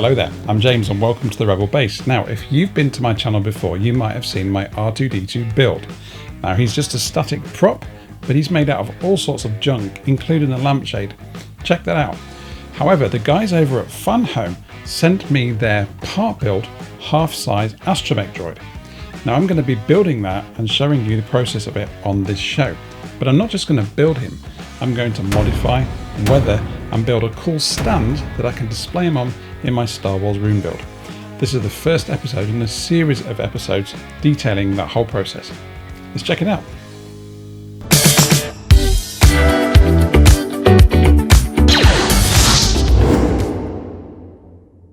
Hello there, I'm James and welcome to the Rebel Base. Now, if you've been to my channel before, you might have seen my R2D2 build. Now, he's just a static prop, but he's made out of all sorts of junk, including a lampshade. Check that out. However, the guys over at Fanhome sent me their part build half size Astromech droid. Now, I'm going to be building that and showing you the process of it on this show. But I'm not just going to build him, I'm going to modify, weather and build a cool stand that I can display him on in my Star Wars room build. This is the first episode in a series of episodes detailing that whole process. Let's check it out.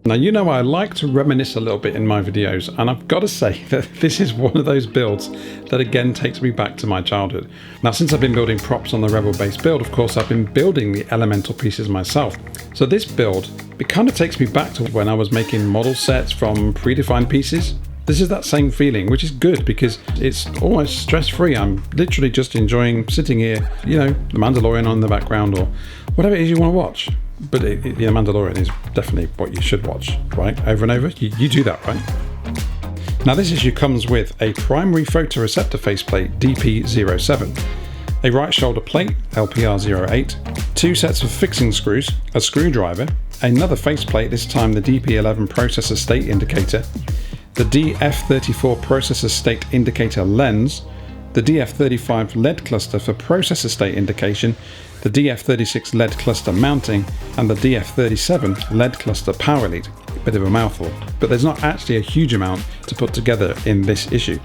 Now, you know I like to reminisce a little bit in my videos, and I've got to say that this is one of those builds that again takes me back to my childhood. Now, since I've been building props on the Rebel Base build, of course, I've been building the elemental pieces myself. So this build, it kind of takes me back to when I was making model sets from predefined pieces. This is that same feeling, which is good because it's almost stress-free. I'm literally just enjoying sitting here, you know, The Mandalorian on in the background or whatever it is you want to watch. But The Mandalorian is definitely what you should watch, right? Over and over. You do that, right? Now, this issue comes with a primary photoreceptor faceplate DP07, a right shoulder plate LPR08, 2 sets of fixing screws, a screwdriver, another faceplate, this time the DP11 processor state indicator, the DF34 processor state indicator lens, the DF35 LED cluster for processor state indication, the DF36 LED cluster mounting, and the DF37 LED cluster power lead. Bit of a mouthful, but there's not actually a huge amount to put together in this issue.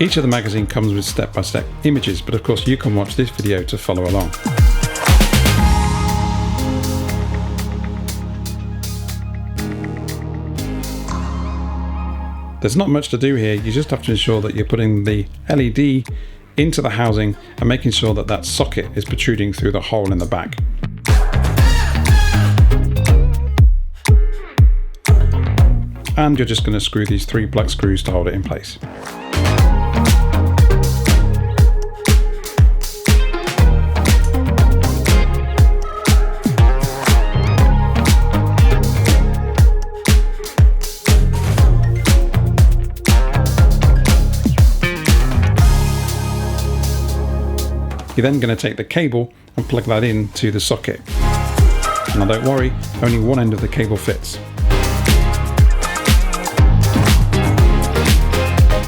Each of the magazine comes with step-by-step images, but of course you can watch this video to follow along. There's not much to do here, you just have to ensure that you're putting the LED into the housing and making sure that that socket is protruding through the hole in the back. And you're just going to screw these 3 plug screws to hold it in place. You're then going to take the cable and plug that into the socket. Now, don't worry, only one end of the cable fits.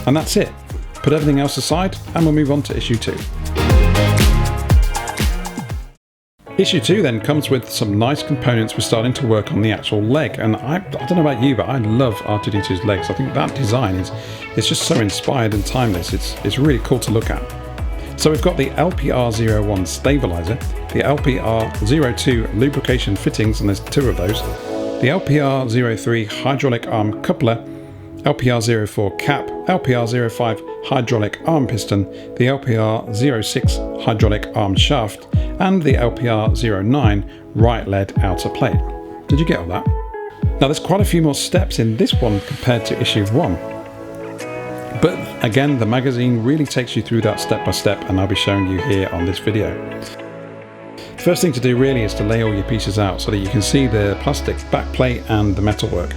And that's it. Put everything else aside and we'll move on to issue 2. Issue 2 then comes with some nice components. We're starting to work on the actual leg, and I don't know about you, but I love R2D2's legs. I think that design is just so inspired and timeless. It's really cool to look at. So we've got the LPR01 stabilizer, the LPR02 lubrication fittings, and there's 2 of those, the LPR03 hydraulic arm coupler, LPR04 cap, LPR05 hydraulic arm piston, the LPR06 hydraulic arm shaft, and the LPR09 right lead outer plate. Did you get all that? Now, there's quite a few more steps in this one compared to issue 1. But again, the magazine really takes you through that step by step, and I'll be showing you here on this video. The first thing to do really is to lay all your pieces out so that you can see the plastic backplate and the metalwork.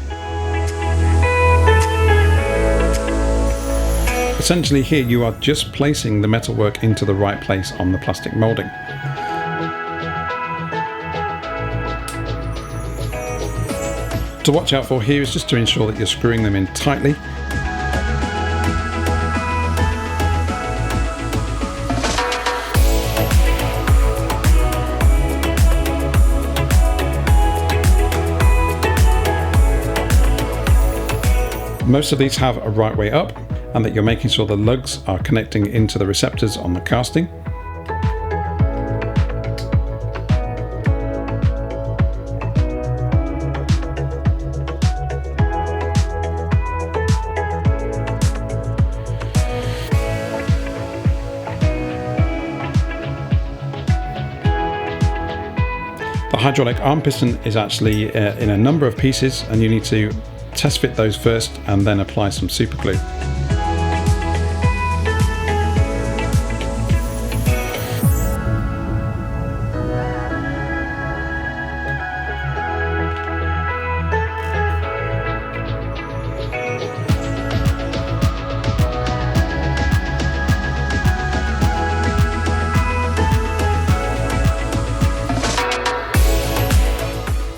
Essentially here you are just placing the metalwork into the right place on the plastic moulding. To watch out for here is just to ensure that you're screwing them in tightly. Most of these have a right way up, and that you're making sure the lugs are connecting into the receptors on the casting. The hydraulic arm piston is actually in a number of pieces, and you need to test fit those first and then apply some super glue.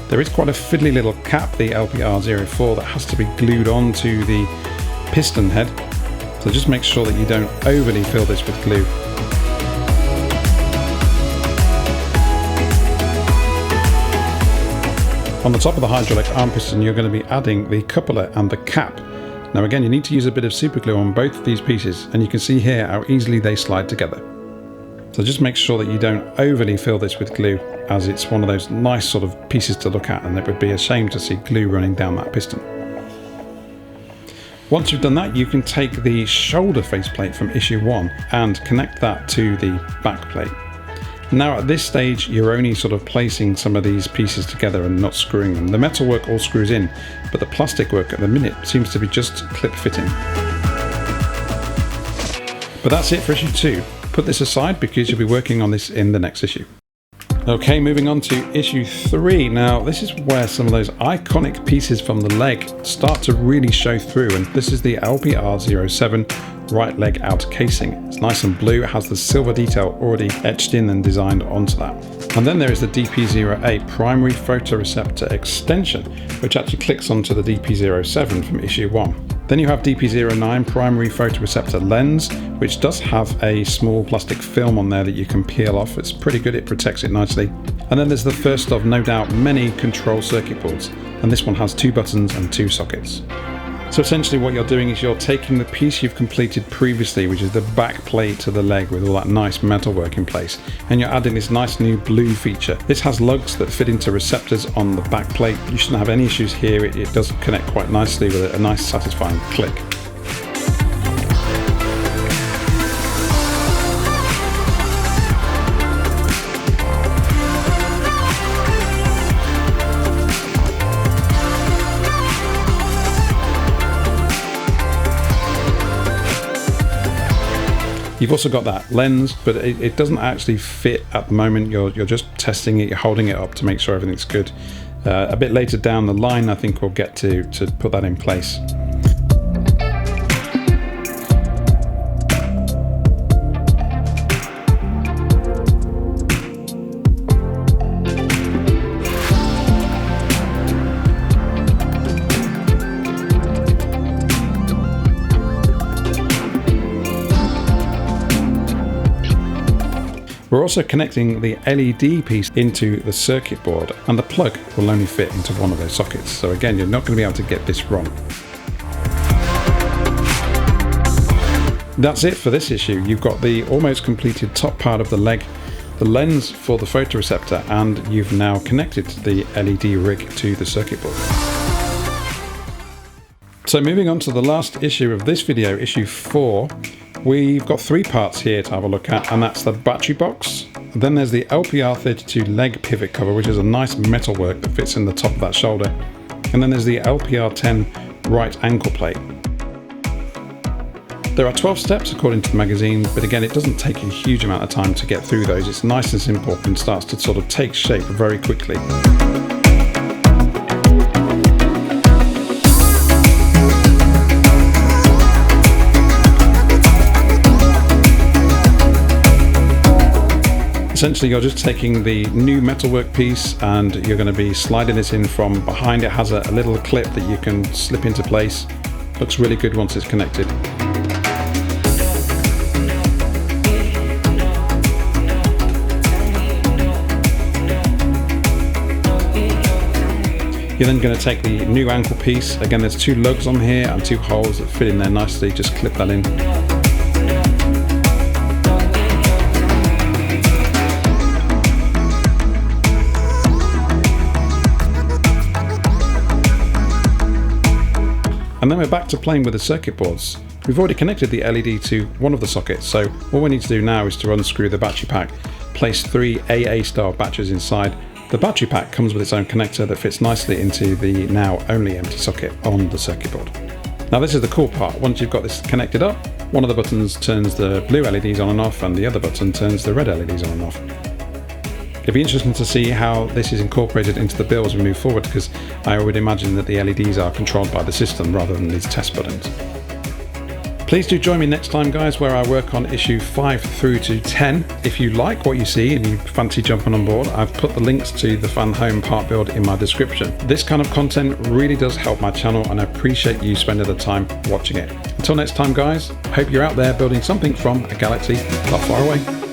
There is quite a fiddly little cap, the LPR04, that has to be glued onto the piston head, so just make sure that you don't overly fill this with glue. On the top of the hydraulic arm piston, you're going to be adding the coupler and the cap. Now again, you need to use a bit of super glue on both of these pieces, and you can see here how easily they slide together. So just make sure that you don't overly fill this with glue, as it's one of those nice sort of pieces to look at, and it would be a shame to see glue running down that piston. Once you've done that, you can take the shoulder faceplate from issue 1 and connect that to the back plate. Now at this stage, you're only sort of placing some of these pieces together and not screwing them. The metalwork all screws in, but the plastic work at the minute seems to be just clip fitting. But that's it for issue 2. Put this aside because you'll be working on this in the next issue. Okay, moving on to issue 3. Now this is where some of those iconic pieces from the leg start to really show through, and this is the LPR07 right leg out casing. It's nice and blue, it has the silver detail already etched in and designed onto that. And then there is the DP08 primary photoreceptor extension, which actually clicks onto the DP07 from issue 1. Then you have DP09 primary photoreceptor lens, which does have a small plastic film on there that you can peel off. It's pretty good, it protects it nicely. And then there's the first of no doubt many control circuit boards, and this one has 2 buttons and 2 sockets. So essentially what you're doing is you're taking the piece you've completed previously, which is the back plate to the leg with all that nice metalwork in place, and you're adding this nice new blue feature. This has lugs that fit into receptors on the back plate. You shouldn't have any issues here. It does connect quite nicely with a nice satisfying click. You've also got that lens, but it doesn't actually fit at the moment. You're just testing it, you're holding it up to make sure everything's good. A bit later down the line, I think we'll get to put that in place. We're also connecting the LED piece into the circuit board, and the plug will only fit into one of those sockets. So again, you're not going to be able to get this wrong. That's it for this issue. You've got the almost completed top part of the leg, the lens for the photoreceptor, and you've now connected the LED rig to the circuit board. So moving on to the last issue of this video, issue 4, we've got 3 parts here to have a look at, and that's the battery box. Then there's the LPR32 leg pivot cover, which is a nice metalwork that fits in the top of that shoulder. And then there's the LPR10 right ankle plate. There are 12 steps according to the magazine, but again, it doesn't take a huge amount of time to get through those. It's nice and simple and starts to sort of take shape very quickly. Essentially, you're just taking the new metalwork piece and you're going to be sliding this in from behind. It has a little clip that you can slip into place. Looks really good once it's connected. You're then going to take the new ankle piece. Again, there's 2 lugs on here and 2 holes that fit in there nicely. Just clip that in. And then we're back to playing with the circuit boards. We've already connected the LED to one of the sockets, so all we need to do now is to unscrew the battery pack, place 3 AA style batteries inside. The battery pack comes with its own connector that fits nicely into the now only empty socket on the circuit board. Now this is the cool part. Once you've got this connected up, one of the buttons turns the blue LEDs on and off, and the other button turns the red LEDs on and off. It'd be interesting to see how this is incorporated into the build as we move forward, because I would imagine that the LEDs are controlled by the system rather than these test buttons. Please do join me next time, guys, where I work on issue 5 through to 10. If you like what you see and you fancy jumping on board, I've put the links to the Fanhome part build in my description. This kind of content really does help my channel, and I appreciate you spending the time watching it. Until next time, guys, I hope you're out there building something from a galaxy not far away.